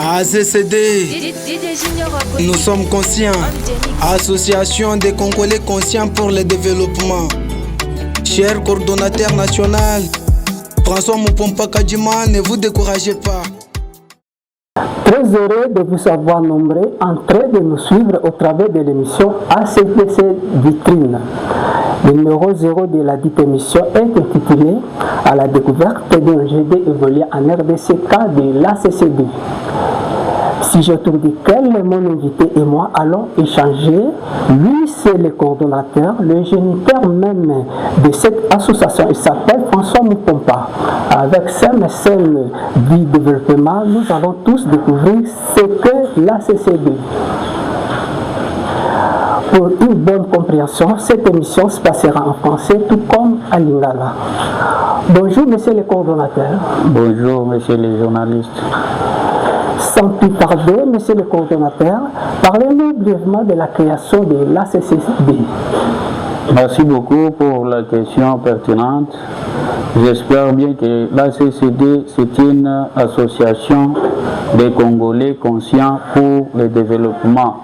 ACCD, nous sommes conscients. Association des Congolais conscients pour le développement. Cher coordonnateur national, François Mupompa Kadjima, ne vous découragez pas. Très heureux de vous savoir nombreux en train de nous suivre au travers de l'émission ACPC Vitrine. Le numéro 0 de la dite émission est intitulé à la découverte d'un GD évolué en RDCK de l'ACCD. Si je trouve duquel mon invité et moi allons échanger, lui c'est le coordonnateur, le géniteur même de cette association. Il s'appelle François Mupompa. Avec scène du développement, nous allons tous découvrir ce que l'ACCD. Pour une bonne compréhension, cette émission se passera en français tout comme à lingala. Bonjour monsieur le coordonnateur. Bonjour monsieur les journalistes. Sans plus tarder, monsieur le coordonnateur, parlez-nous brièvement de la création de l'ACCD. Merci beaucoup pour la question pertinente. J'espère bien que l'ACCD, c'est une association des Congolais conscients pour le développement,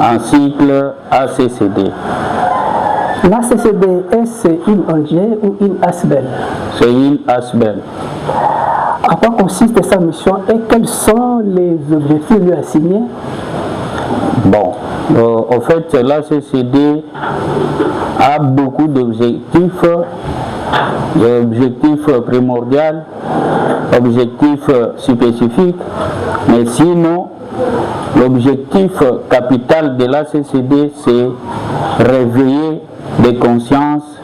en cycle ACCD. L'ACCD, est-ce une ONG ou une ASBEL? C'est une ASBEL. À quoi consiste sa mission et quels sont les objectifs lui assignés? Bon, en fait, l'ACCD a beaucoup d'objectifs. Objectif primordial, objectif spécifique, mais sinon, l'objectif capital de l'ACCD, c'est réveiller des consciences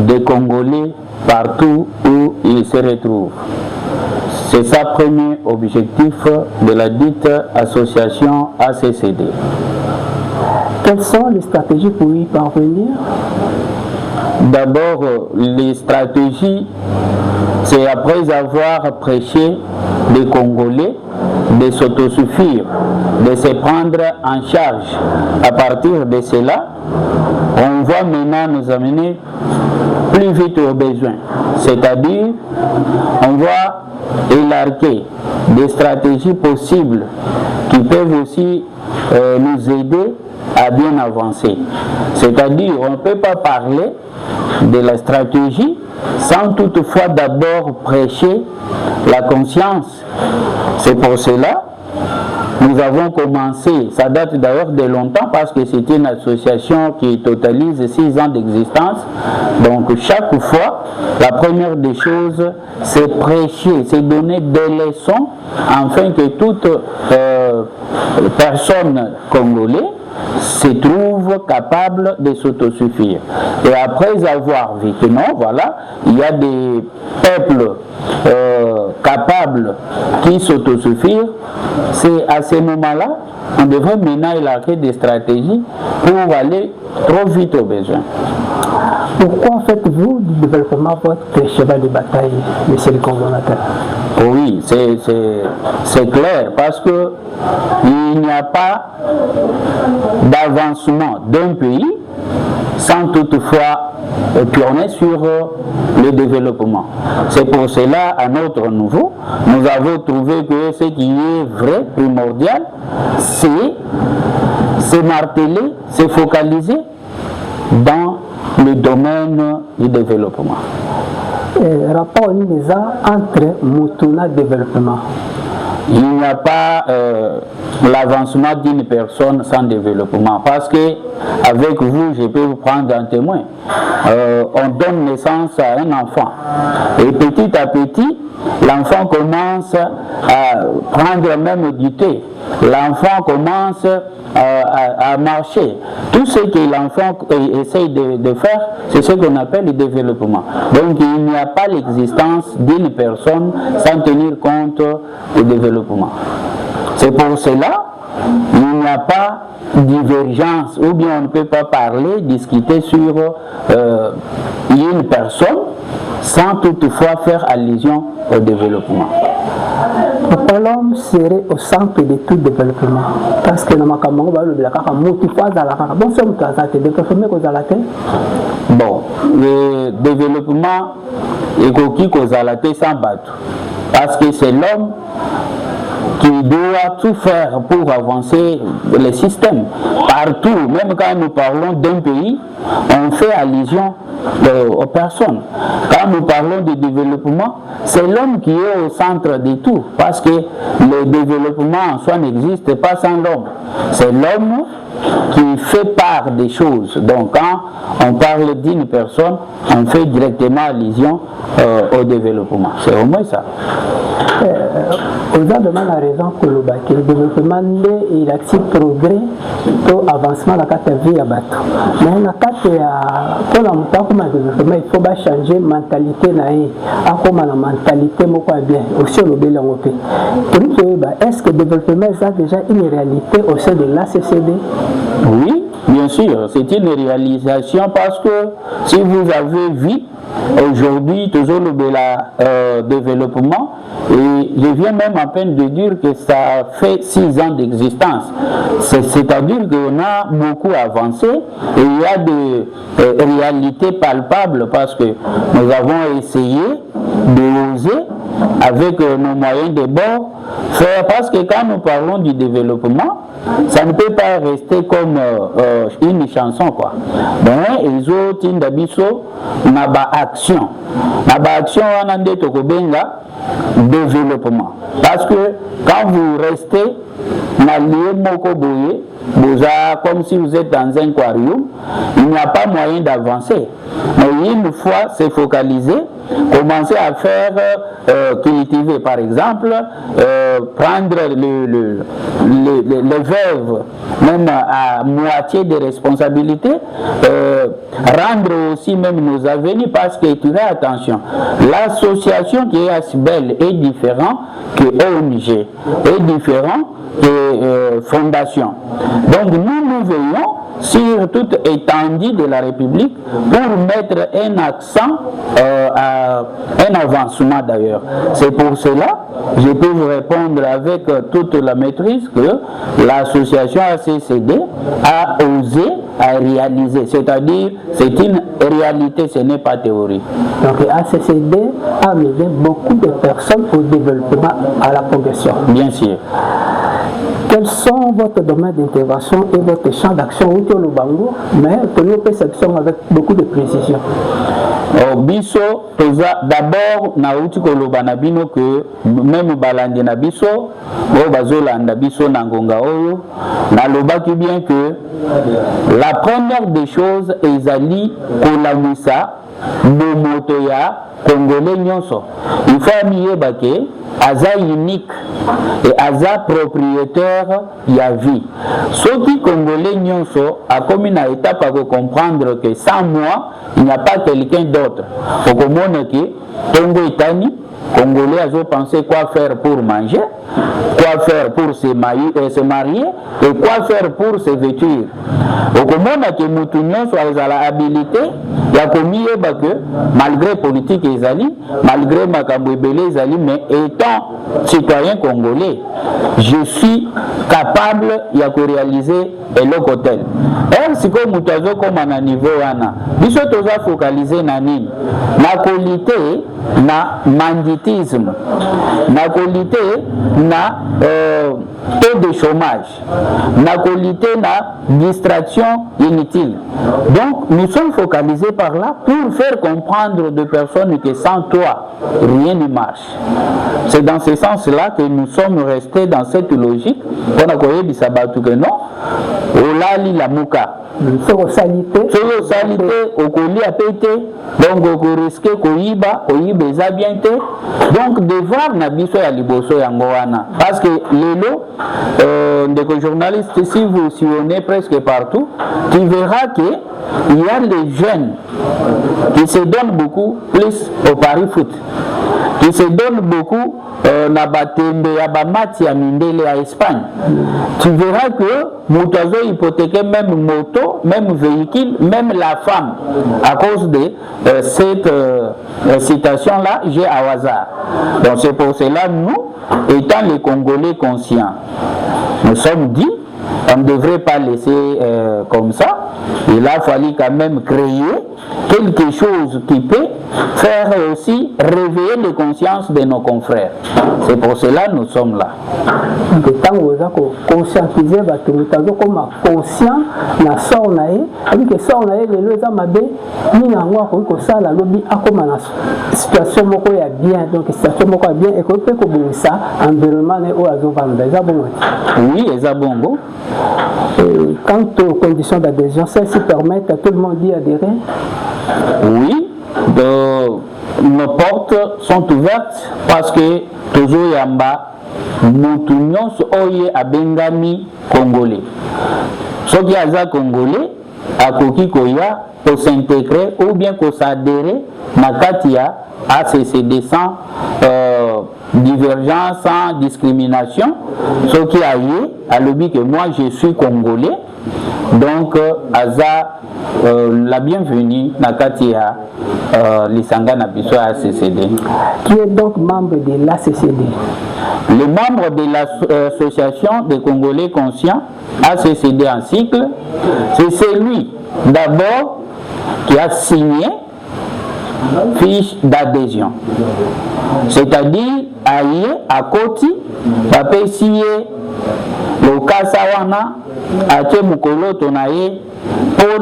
des Congolais partout où ils se retrouvent. C'est ça le premier objectif de la dite association ACCD. Quelles sont les stratégies pour y parvenir? D'abord, les stratégies, c'est après avoir prêché les Congolais de s'autosuffire, de se prendre en charge. À partir de cela, on va maintenant nous amener plus vite aux besoins. C'est-à-dire, on va élarguer des stratégies possibles qui peuvent aussi nous aider à bien avancer. C'est-à-dire, on ne peut pas parler de la stratégie sans toutefois d'abord prêcher la conscience. C'est pour cela que nous avons commencé, ça date d'ailleurs de longtemps parce que c'est une association qui totalise 6 ans d'existence. Donc chaque fois, la première des choses, c'est prêcher, c'est donner des leçons afin que toute personne congolaise se trouve capable de s'autosuffire. Et après avoir vu que non, voilà, il y a des peuples capables qui s'autosuffirent, c'est à ce moment-là, on devrait maintenant élaborer des stratégies pour aller trop vite aux besoins. Pourquoi faites-vous du développement votre cheval de bataille, monsieur le coordonnateur? Oui, c'est clair, parce que il n'y a pas d'avancement d'un pays sans toutefois pionner sur le développement. C'est pour cela, à notre niveau, nous avons trouvé que ce qui est vrai, primordial, c'est se marteler, se focaliser dans le domaine du développement. Rapport entre Mutuna développement. Il n'y a pas l'avancement d'une personne sans développement. Parce que avec vous, je peux vous prendre un témoin. On donne naissance à un enfant. Et petit à petit, l'enfant commence à prendre même du thé. L'enfant commence à marcher. Tout ce que l'enfant essaye de faire, c'est ce qu'on appelle le développement. Donc il n'y a pas l'existence d'une personne sans tenir compte du développement. C'est pour cela qu'il n'y a pas de divergence, ou bien on ne peut pas parler, discuter sur une personne sans toutefois faire allusion au développement. Pourquoi l'homme serait au centre de tout développement? Parce que dans ma camarade, bon, le développement est qui cause la tête sans battre. Parce que c'est l'homme qui doit tout faire pour avancer le système. Partout, même quand nous parlons d'un pays, on fait allusion aux personnes. Quand nous parlons de développement, c'est l'homme qui est au centre de tout, parce que le développement en soi n'existe pas sans l'homme. C'est l'homme qui fait part des choses. Donc quand on parle d'une personne, on fait directement allusion au développement. C'est au moins ça. Vous avez demandé la raison que le développement il a un progrès pour avancement dans la vie à bateau. Mais dans le développement, il faut changer la mentalité. Comme la mentalité, bien aussi le BLOP. Est-ce que le développement a déjà une réalité au sein de l'ACCD? Oui, bien sûr, c'est une réalisation parce que si vous avez vu aujourd'hui toujours le développement, et je viens même à peine de dire que ça fait 6 ans d'existence. C'est-à-dire qu'on a beaucoup avancé et il y a des réalités palpables parce que nous avons essayé de oser avec nos moyens de bord faire, parce que quand nous parlons du développement, ça ne peut pas rester comme une chanson quoi. Donc ils ont une d'abisso naba action on a des tokobenga développement, parce que quand vous restez comme si vous êtes dans un aquarium, il n'y a pas moyen d'avancer. Mais une fois c'est focalisé, commencer à faire cultiver par exemple, prendre les veuves même à moitié de responsabilité, rendre aussi même nos avenirs, parce que tu as attention, l'association qui est ASBEL est différente que ONG, est différent que fondation. Donc nous veillons sur toute étendue de la République pour mettre un accent à un avancement d'ailleurs. C'est pour cela je peux vous répondre avec toute la maîtrise que l'association ACCD a osé à réaliser, c'est-à-dire c'est une réalité, ce n'est pas théorie. Donc ACCD a amené beaucoup de personnes au développement, à la progression. Bien sûr. Quels sont votre domaine d'intervention et votre champ d'action au Lubango, mais tenez perception avec beaucoup de précision. Biso, d'abord, nauti koloba na bino que même balandi na biso, bazolanda biso na ngonga oyo, na lobaki bien que la première des choses ezali kolamisa momoto ya Congolais nyonso. Il faut miyeba ke aza unique et aza propriétaire ya vie. Ceux qui Congolais nyonso a comme une étape à comprendre que sans moi, il n'y a pas quelqu'un d'autre. Faut comprendre que Tongo Itani, Congolais a pensé quoi faire pour manger, quoi faire pour se marier et quoi faire pour se vêtir. Au moment que Moutounion soit la habilité, il y a commis que malgré politique ezali, malgré Makambouébélé ezali, mais étant citoyen congolais, je suis capable de réaliser le hôtel. Et si comme Moutazo comme à niveau wana, biso toza focalisé na nini, na qualité, na banditisme, na qualité, na taux de chômage, na qualité, na distraction inutile. Donc nous sommes focalisés par là pour faire comprendre aux personnes que sans toi, rien ne marche. C'est dans ce sens-là que nous sommes restés dans cette logique. On a connu Bisabatu que non, Olali la Mouka. Sur salité, au colis à péter, donc au risque Koyiba eza bien té. Donc devoir na biso ya liboso yango wana. Parce que les journalistes, si vous sillonnez presque partout, tu verras que il y a des jeunes qui se donnent beaucoup plus au pari foot, qui se donnent beaucoup na batembe ya bamati ya mindele à Espagne. Tu verras que Moutazo hypothéquait même moto, même véhicule, même la femme. À cause de cette citation-là, j'ai à hasard. Donc c'est pour cela, nous, étant les Congolais conscients, nous sommes dit, on ne devrait pas laisser comme ça. il a fallu quand même créer quelque chose qui peut faire aussi réveiller les consciences de nos confrères. C'est pour cela que nous sommes là. Conscientiser comme conscient na sort na ye avec que sort na ye le eza mabe ni na ngwa ko ça la lobby akoma na situation moko ya bien donc situation moko ya bien et ko peut ko ça environnement ne o azo vanda eza bon. Oui, eza bongo. Quant aux conditions d'adhésion, celles-ci permettent à tout le monde d'y adhérer. Oui, nos portes sont ouvertes parce que toujours yamba mutu nyonso oye abengami congolais. Soki aza congolais akoki koya ko s'intégrer ou bien ko s'adhérer na kati ya ACCD sans divergence, sans discrimination. Soki aye alobi que moi je suis congolais, donc aza la bienvenue na kati ya lisanga na biso ACCD. Qui est donc membre de l'ACCD? Le membre de l'association des Congolais conscients, ACCD en cycle, c'est celui d'abord qui a signé fiche d'adhésion. C'est-à-dire, aïe, à côté, pape signé le Kasawana, à Tchemukolo Tonaye, pour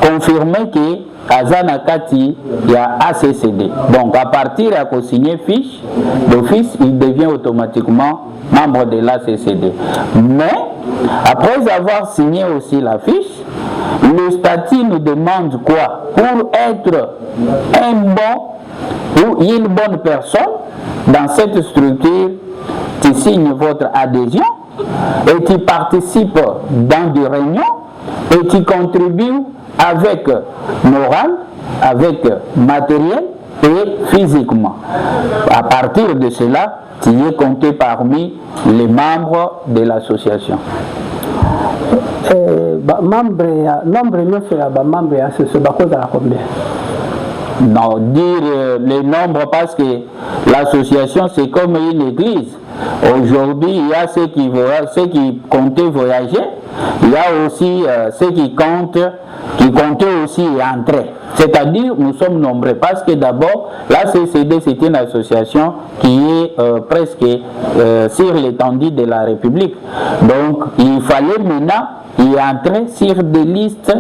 confirmer que Azana Kati, il y a ACCD. Donc à partir de signer fiche d'office, il devient automatiquement membre de l'ACCD. Mais après avoir signé aussi la fiche, le statut nous demande quoi? Pour être un bon ou une bonne personne dans cette structure, tu signes votre adhésion et tu participes dans des réunions et tu contribues avec moral, avec matériel et physiquement. À partir de cela, tu es compté parmi les membres de l'association. Nombre combien? Non, dire les nombres parce que l'association c'est comme une église. Aujourd'hui, il y a ceux qui comptaient voyager, il y a aussi ceux qui comptaient aussi entrer. C'est-à-dire, nous sommes nombreux parce que d'abord, la CCD c'est une association qui est presque sur l'étendue de la République. Donc, il fallait maintenant y entrer sur des listes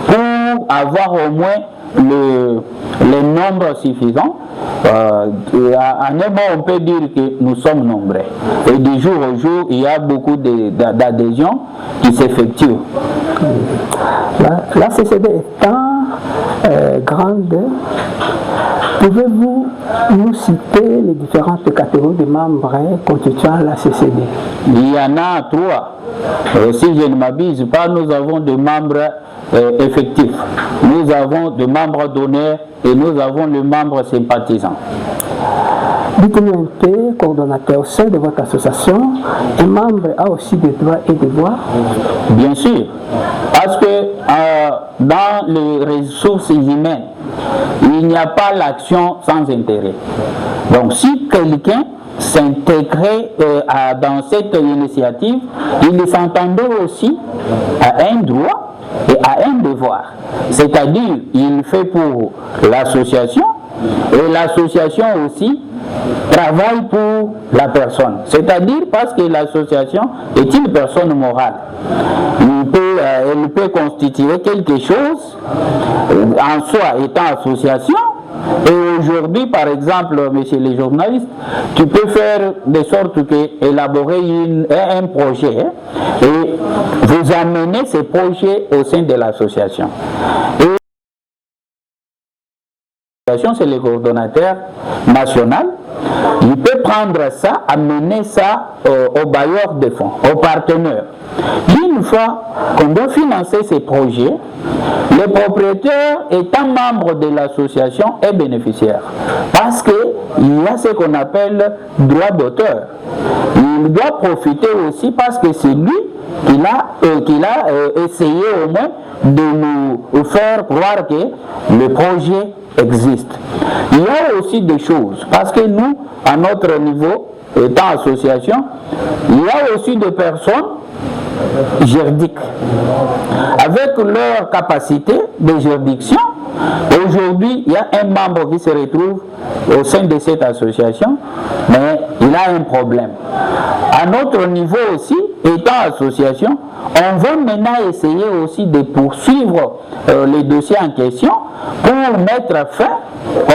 pour avoir au moins le nombre suffisant. En un mot, on peut dire que nous sommes nombreux. Et de jour au jour, il y a beaucoup d'adhésions qui s'effectuent. La CCD étant grande, pouvez-vous nous citer les différentes catégories de membres constituant la CCD? Il y en a 3. Si je ne m'abuse pas, nous avons des membres effectifs. Nous avons des membres d'honneur et nous avons les membres sympathisants. Dites-nous un peu, coordonnateur, au sein de votre association, un membre a aussi des droits et des devoirs? Bien sûr, parce que dans les ressources humaines, il n'y a pas l'action sans intérêt. Donc si quelqu'un s'intégrait dans cette initiative, il s'entendait aussi à un droit et à un devoir. C'est-à-dire, il fait pour l'association et l'association aussi travaille pour la personne. C'est-à-dire parce que l'association est une personne morale. Elle peut constituer quelque chose en soi étant association. Et aujourd'hui, par exemple, messieurs les journalistes, tu peux faire de sorte que élaborer un projet et vous amener ces projets au sein de l'association. C'est le coordonnateur national. Il peut prendre ça, amener ça aux bailleurs de fonds, aux partenaires. Une fois qu'on doit financer ces projets, le propriétaire étant membre de l'association est bénéficiaire. Parce qu'il y a ce qu'on appelle droit d'auteur. Il doit profiter aussi parce que c'est lui qui a essayé au moins de nous faire croire que le projet existe. Il y a aussi des choses, parce que nous, à notre niveau, étant association, il y a aussi des personnes juridiques. Avec leur capacité de juridiction, aujourd'hui, il y a un membre qui se retrouve au sein de cette association, mais il a un problème. À notre niveau aussi, étant association, on va maintenant essayer aussi de poursuivre les dossiers en question pour mettre fin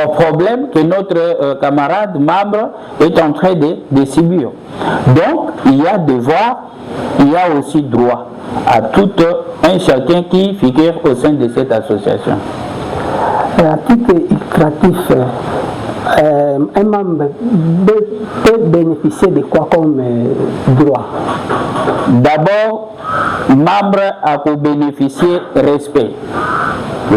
au problème que notre camarade membre est en train de subir. Donc, il y a devoir, il y a aussi droit à tout un chacun qui figure au sein de cette association. À titre illustratif, un membre peut bénéficier de quoi comme droit? D'abord, membre a pour bénéficier respect.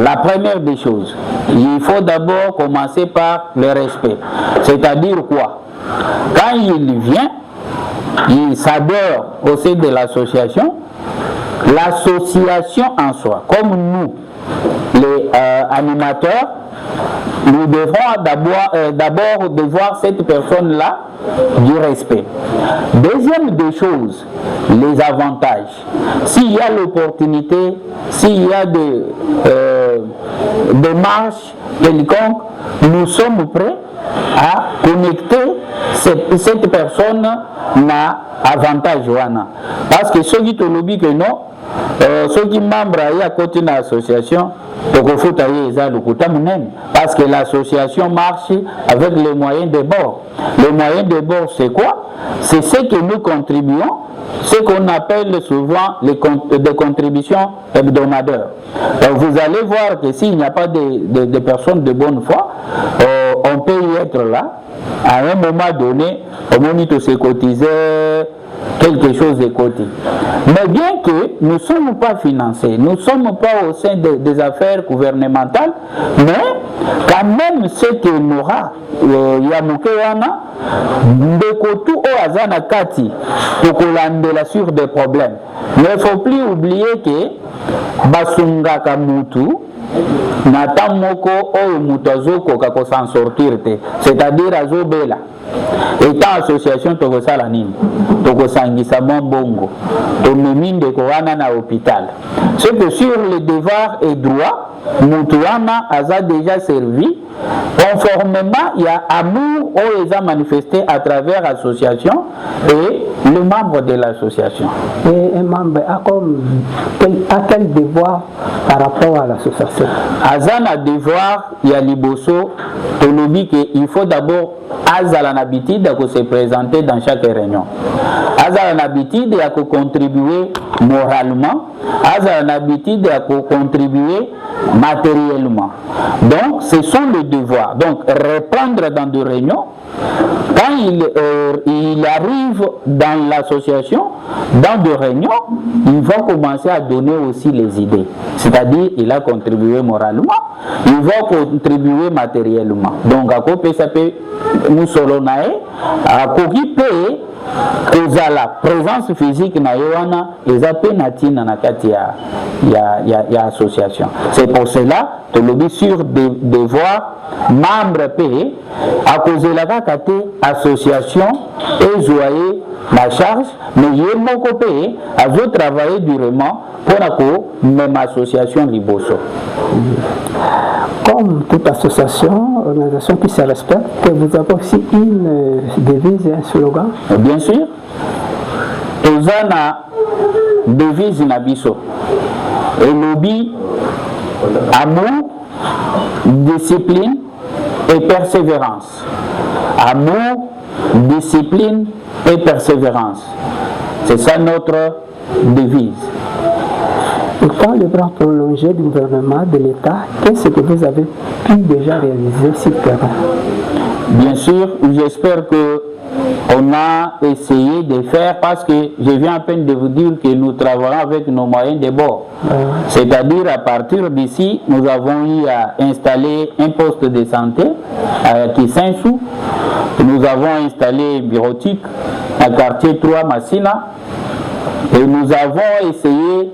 La première des choses, il faut d'abord commencer par le respect. C'est-à-dire quoi? Quand il vient, il s'adhère au sein de l'association, l'association en soi, comme nous, les animateurs, nous devrons d'abord devoir cette personne-là du respect. Deuxième des choses, les avantages. S'il y a l'opportunité, s'il y a des démarches quelconques, nous sommes prêts à connecter cette personne na avantage wana. Parce que ceux qui te l'oublient que non, ceux qui membres à côté de l'association, parce que l'association marche avec les moyens de bord. Les moyens de bord, c'est quoi? C'est ce que nous contribuons, ce qu'on appelle souvent des contributions hebdomadaires. Donc vous allez voir que s'il n'y a pas de personnes de bonne foi, on peut y être là. À un moment donné, au moment où se cotiser quelque chose de côté. Mais bien que nous ne sommes pas financés, nous ne sommes pas au sein des affaires gouvernementales, mais quand même ce que nous aura, Yamukewana, de kotu au Azana Kati, pour qu'on sur des problèmes. Mais il ne faut plus oublier que Basunga Kamutu, Natan moko oyo mutazoko kako s'en sortir te, c'est-à-dire azobela. Étant association tokosala nini, tokosangisa bongo, tomeminde kowana na hôpital. C'est que sur les devoirs et droits, Mutuana a déjà servi conformément il y a amour ou les a manifesté à travers l'association et le membre de l'association. Et un membre a quel devoir par rapport à l'association? Azan a devoir, il y a Liboso, il faut d'abord Azal en habitude de se présenter dans chaque réunion. Azal en habitude de contribuer moralement. Azal en habitude de contribuer matériellement. Donc, ce sont les devoirs. Donc, répondre dans des réunions. Quand il arrive dans l'association, dans des réunions, il va commencer à donner aussi les idées. C'est-à-dire, il a contribué moralement, il va contribuer matériellement. Donc, à côté, ça peut nous solonae, à côté, la présence physique na yoana ezape natina na kati ya association. C'est pour cela que le sur devoir membre payé à cause de la kate association et joyer la charge, mais il est payé à vous travailler durement pour la même association Liboso. Comme toute association, organisation qui se respecte, vous avez aussi une devise et un slogan? Bien sûr. Ozana devise Nabiso. Et lobby, amour, discipline et persévérance. Amour, discipline et persévérance. C'est ça notre devise. Et quand le bras prolongé du gouvernement, de l'État, qu'est-ce que vous avez pu déjà réaliser sur le terrain? Bien sûr, j'espère qu'on a essayé de faire parce que je viens à peine de vous dire que nous travaillons avec nos moyens de bord. C'est-à-dire à partir d'ici, nous avons eu à installer un poste de santé à Kisensu. Nous avons installé une bureautique à quartier 3 Massina. Et nous avons essayé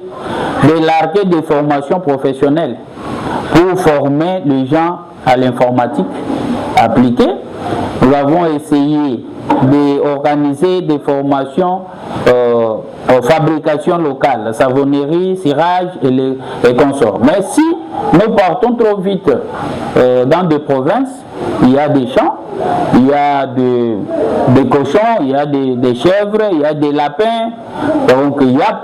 de larguer des formations professionnelles pour former les gens à l'informatique appliquée. Nous avons essayé d'organiser des formations fabrication locale, savonnerie, cirage et consorts. Mais si nous partons trop vite dans des provinces, il y a des champs, il y a des cochons, il y a des chèvres, il y a des lapins. Donc il y a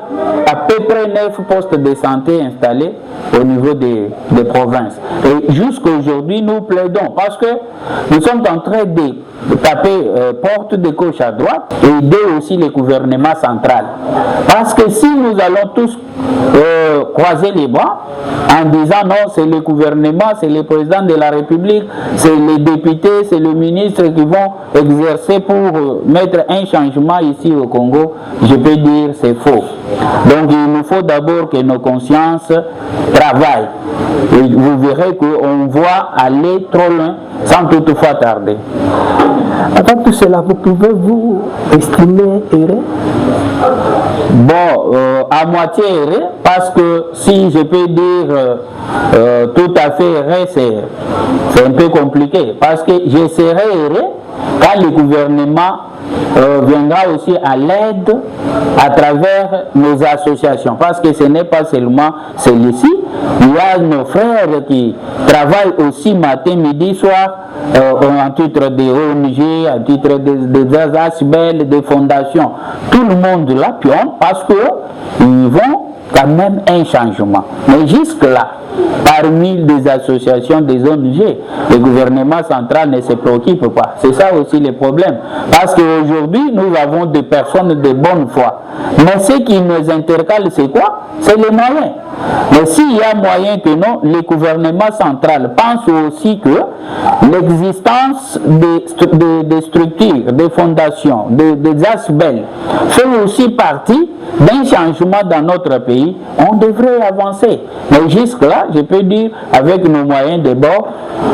à peu près 9 postes de santé installés au niveau des provinces. Et jusqu'à aujourd'hui, nous plaidons parce que nous sommes en train de taper porte de gauche à droite et aider aussi le gouvernement central. Parce que si nous allons tous croiser les bras en disant non, c'est le gouvernement, c'est le président de la République, c'est les députés, c'est le ministre qui vont exercer pour mettre un changement ici au Congo, je peux dire c'est faux. Donc il nous faut d'abord que nos consciences travaillent. Et vous verrez qu'on va aller trop loin sans toutefois tarder. Avant tout cela, vous pouvez vous estimer erré? Bon, à moitié erré, parce que si je peux dire tout à fait erré, c'est un peu compliqué. Parce que je serai erré quand le gouvernement viendra aussi à l'aide à travers nos associations. Parce que ce n'est pas seulement celui-ci, il y a nos frères qui travaillent aussi matin, midi, soir, en titre des ONG, en titre des ASBEL, des fondations. Tout le monde là pionne parce qu'ils vont quand même un changement. Mais jusque-là, parmi les associations des ONG, le gouvernement central ne se préoccupe pas. C'est ça aussi le problème. Parce qu'aujourd'hui, nous avons des personnes de bonne foi. Mais ce qui nous intercale, c'est quoi? C'est les moyens. Mais s'il y a moyen que non, le gouvernement central pense aussi que l'existence des structures, des fondations, des ASBEL fait aussi partie d'un changement dans notre pays. On devrait avancer. Mais jusque-là, je peux dire, avec nos moyens de bord,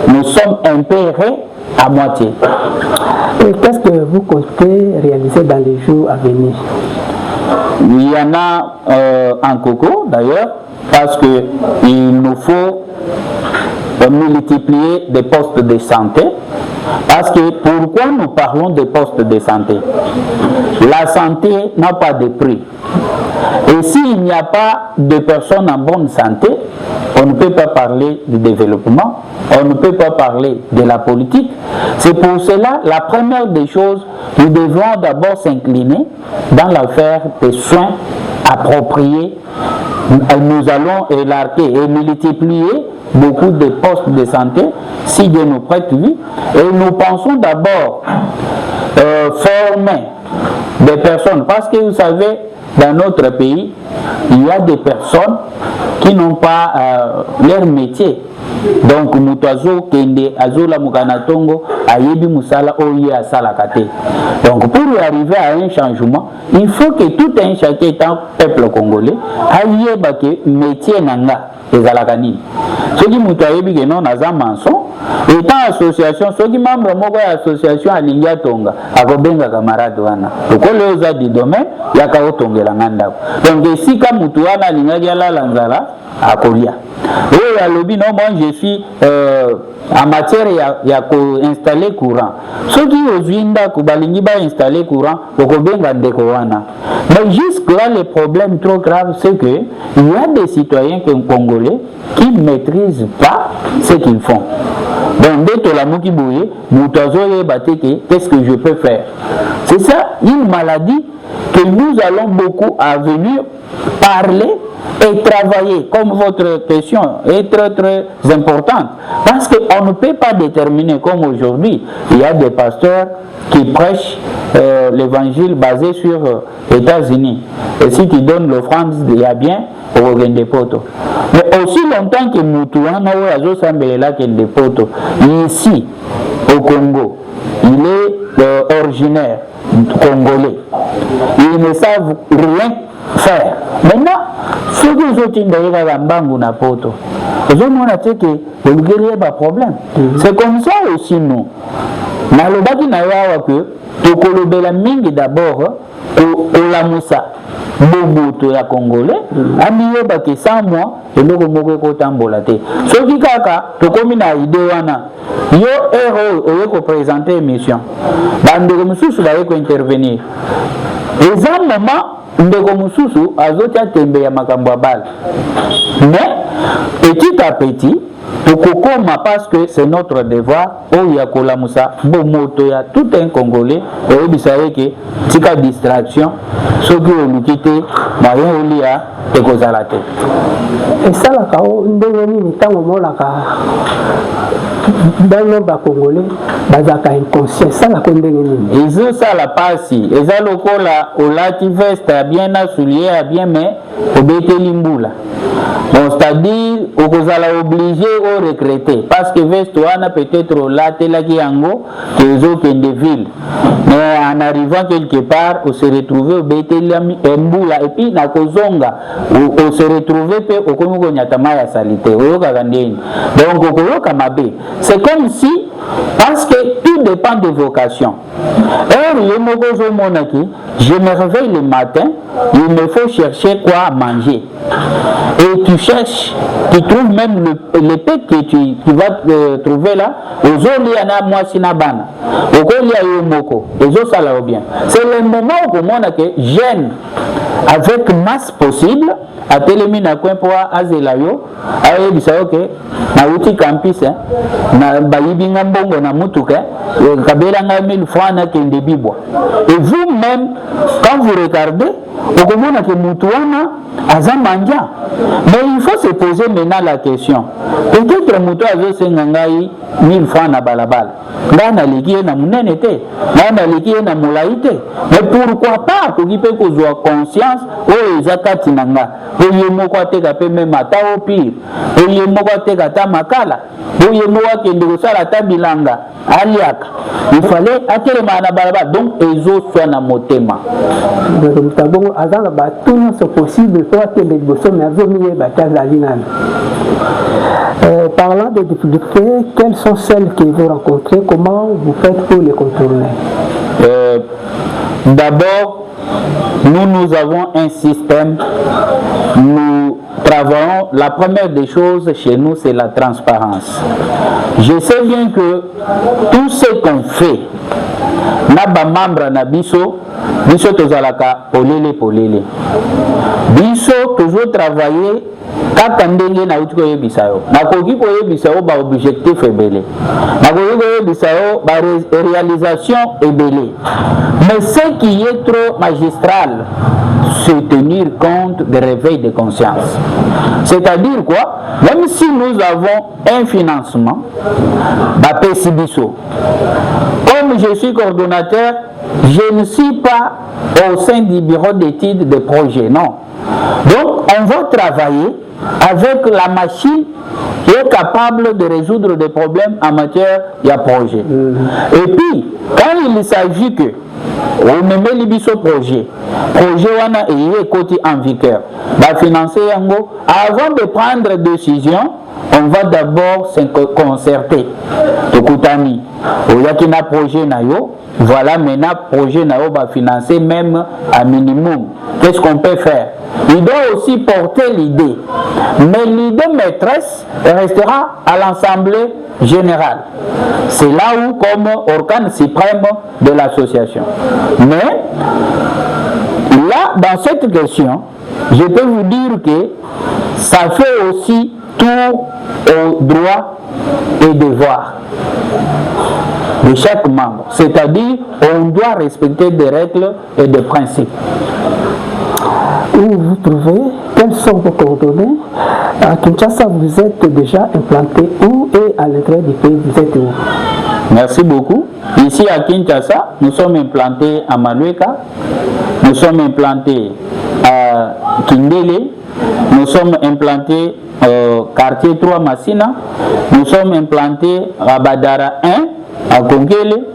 nous sommes impérés à moitié. Et qu'est-ce que vous comptez réaliser dans les jours à venir? Il y en a en Coco d'ailleurs, parce qu'il nous faut multiplier des postes de santé. Parce que pourquoi nous parlons des postes de santé? La santé n'a pas de prix. Et s'il n'y a pas de personnes en bonne santé, on ne peut pas parler du développement, on ne peut pas parler de la politique. C'est pour cela, la première des choses, nous devons d'abord s'incliner dans l'affaire des soins appropriés. Nous allons élargir et multiplier beaucoup de postes de santé, si Dieu nous prête vie, et nous pensons d'abord former des personnes, parce que vous savez, dans notre pays, il y a des personnes qui n'ont pas leur métier. Donc, Moutazo, Kende, Azola Mukanatongo, Ayebi Moussala, Oye Asala Kate. Donc, pour arriver à un changement, il faut que tout un chacun étant peuple congolais, aille bake métier nanga, les alakani. Ceux qui Moutayebi Genon, Nazam Manson, étant association, ceux qui membres de l'association à Linga Tonga, à Gobenga camarade Wana. Donc, les autres du domaine, il y a qu'à Tonga Langanda. Donc, si Kamutouana Linga Yala Lanzala, à Kolia. Et à lobby, non, moi je suis en matière, il y a installé courant. Ceux qui ont installé courant, mais jusque-là, le problème trop grave, c'est qu'il y a des citoyens congolais qui ne maîtrisent pas ce qu'ils font. Donc, dès que la mouki bouille, qu'est-ce que je peux faire? C'est ça, une maladie que nous allons beaucoup à venir parler et travailler, comme votre question est très très importante, parce qu'on ne peut pas déterminer comme aujourd'hui, il y a des pasteurs qui prêchent l'évangile basé sur les États-Unis, et si tu donnes l'offrande, il y a bien pour des potes. Mais aussi longtemps que Moutouana ou Azo Sambelela qui des potes, ici au Congo, il est originaire congolais, ils ne savent rien faire. Maintenant, ceux qui sont dans Bangu na poto, ils ont un problème. C'est comme ça aussi nous. Na lobaki na yawa que to kolobela mingi d'abord la Moussa boboto ya congolais amiyo baki 100 mois eloko moko ko tambola te. Soki kaka to komi na idée wana yo héros oyo ko présenter émission. Bande mususu ba ko intervenir. Les moment ndeko mususu azotia tembe ya makambo bal. Mais petit à petit tokokoma parce que c'est notre devoir o ya kolamusa bomoto ya tout un Congolais et obisayeke tika distraction soki olukite moyen olia ekozala te. esalaka o ndenge nini ntango molaka bano Congolais bazaka inconscient esalaka ndenge nini ezosala pasi eza lokola olati veste ya bien na soulier ya bien mais obeteli mbula. Bon, c'est-à-dire okozala obligé au regretter parce que veste wana peut-être olatelaki yango que ozokende ville, mais en arrivant quelque part on se retrouve obeteli mbula et puis na kozonga on se retrouve pe okomi konyatama ya salite oyokaka ndeni donc okoyoka mabe. C'est comme si parce que tout dépend de vocation. Je me réveille le matin, il me faut chercher quoi à manger. Et tu cherches, tu trouves même le peu que tu vas trouver là, aux oliana moi sinabana, aux olia yomoko, aux osala bien. C'est le moment où on que jeune avec masse possible, à télémina coin pour azelayo, aye bisayo que na uti campus na bayibinga mbongo na mutuka kabela nga 1000 francs na kende bibwa. Et vous-même quand vous regardez au comment que mutuana azamanja. Mais il faut se poser maintenant la question. Peut-être mutu azo sengangai 1000 francs na balabala. Là na likie na munene te, là na likie na molaite. Mais pourquoi pas pour qu'il peut kozwa conscience o ezakati nanga. Oye moko ateka pe même ata au pire. Oye moko ateka ta makala. Oye moko kende kosala ta bilanga aliaka. Il fallait atelema na balabala donc ezo soit na motema. Donc azala ba tout c'est possible toi que les bosons mais azomiye bataza linana. Parlant de difficultés, quelles sont celles que vous rencontrez? Comment vous faites pour les contourner? D'abord, nous avons un système. Nous travaillons. La première des choses chez nous, c'est la transparence. Je sais bien que tout ce qu'on fait, naba membre na biso tozalaka polele. Biso toujours travailler kaka ndenge na uti koyebisa yo nakoki koyebisa yo ba objectif ebele nakoki koyebisa yo ba réalisation ebele, mais ce qui est trop magistral, c'est tenir compte des réveils de conscience. C'est-à-dire quoi? Même si nous avons un financement, bah PCBISO. Comme je suis coordonnateur, je ne suis pas au sein du bureau d'études de projet, non. Donc, on va travailler avec la machine qui est capable de résoudre des problèmes en matière de projet. Et puis, quand il s'agit que on met les biso projet wana et côté en vigueur, va financer yango. Avant de prendre décision, on va d'abord se concerter. Tokutani, oyakina projet na yo, voilà maintenant projet na yo va financer même à minimum. Qu'est-ce qu'on peut faire? Il doit aussi porter l'idée, mais l'idée maîtresse restera à l'Assemblée générale. C'est là où, comme organe suprême de l'association. Mais là, dans cette question, je peux vous dire que ça fait aussi tout aux droits et devoirs de chaque membre. C'est-à-dire, on doit respecter des règles et des principes. Où vous trouvez? Quelles sont vos coordonnées? À Kinshasa, vous êtes déjà implanté où et à l'intérieur du pays, vous êtes où? Merci beaucoup. Ici à Kinshasa, nous sommes implantés à Malueka, nous sommes implantés à Kindele, nous sommes implantés au quartier 3 Massina, nous sommes implantés à Badara 1, à Kongele,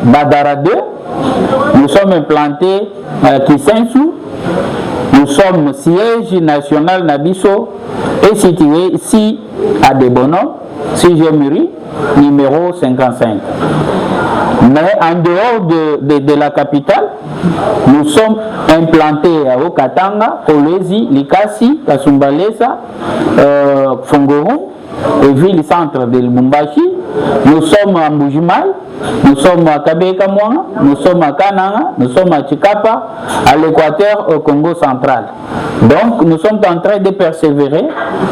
Badara 2, nous sommes implantés à Kisensu, nous sommes siège national Nabiso et situé ici à Debono, si j'ai mûri, numéro 55. Mais en dehors de la capitale, nous sommes implantés à Okatanga, Kolwezi, Likasi, Kasumbalesa, Fongoron, et ville-centre de Lubumbashi. Nous sommes à Mbujimayi, nous sommes à Kabeka-Mwanga, nous sommes à Kananga, nous sommes à Chikapa, à l'Équateur, au Congo central. Donc nous sommes en train de persévérer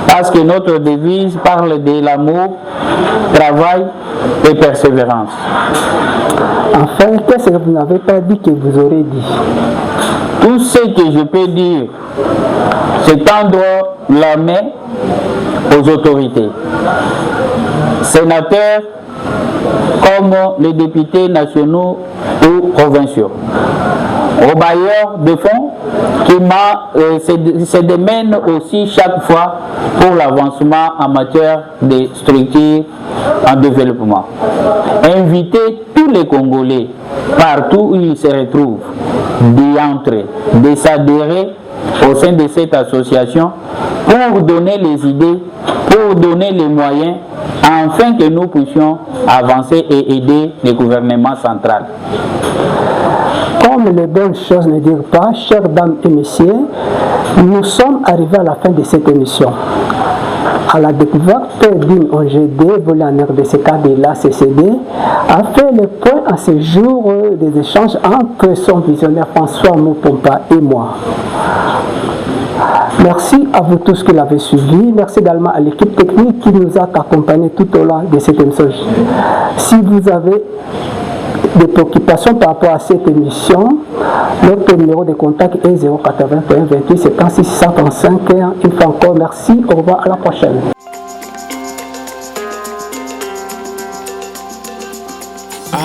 parce que notre devise parle de l'amour, travail et persévérance. Enfin, qu'est-ce que vous n'avez pas dit que vous aurez dit? Tout ce que je peux dire, c'est tendre la main aux autorités, sénateurs comme les députés nationaux ou provinciaux, aux bailleurs de fonds qui se démènent aussi chaque fois pour l'avancement en matière de structures en développement. Inviter tous les Congolais, partout où ils se retrouvent, d'y entrer, de s'adhérer au sein de cette association pour donner les idées, pour donner les moyens, afin que nous puissions avancer et aider le gouvernement central. Comme les bonnes choses ne dirent pas, chères dames et messieurs, nous sommes arrivés à la fin de cette émission. À la découverte d'une OGD volée en RDCK de la CCD, a fait le point à ce jour des échanges entre son visionnaire François Mupompa et moi. Merci à vous tous qui l'avez suivi. Merci également à l'équipe technique qui nous a accompagnés tout au long de cette émission. Si vous avez des préoccupations par rapport à cette émission, notre numéro de contact est 081 28 56 635. Une fois encore, merci. Au revoir, à la prochaine.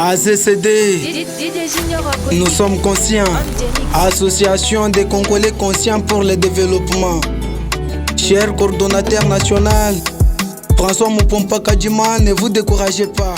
ACCD, nous sommes conscients. Association des Congolais conscients pour le développement. Cher coordonnateur national, François Mupompa Kadjima, ne vous découragez pas.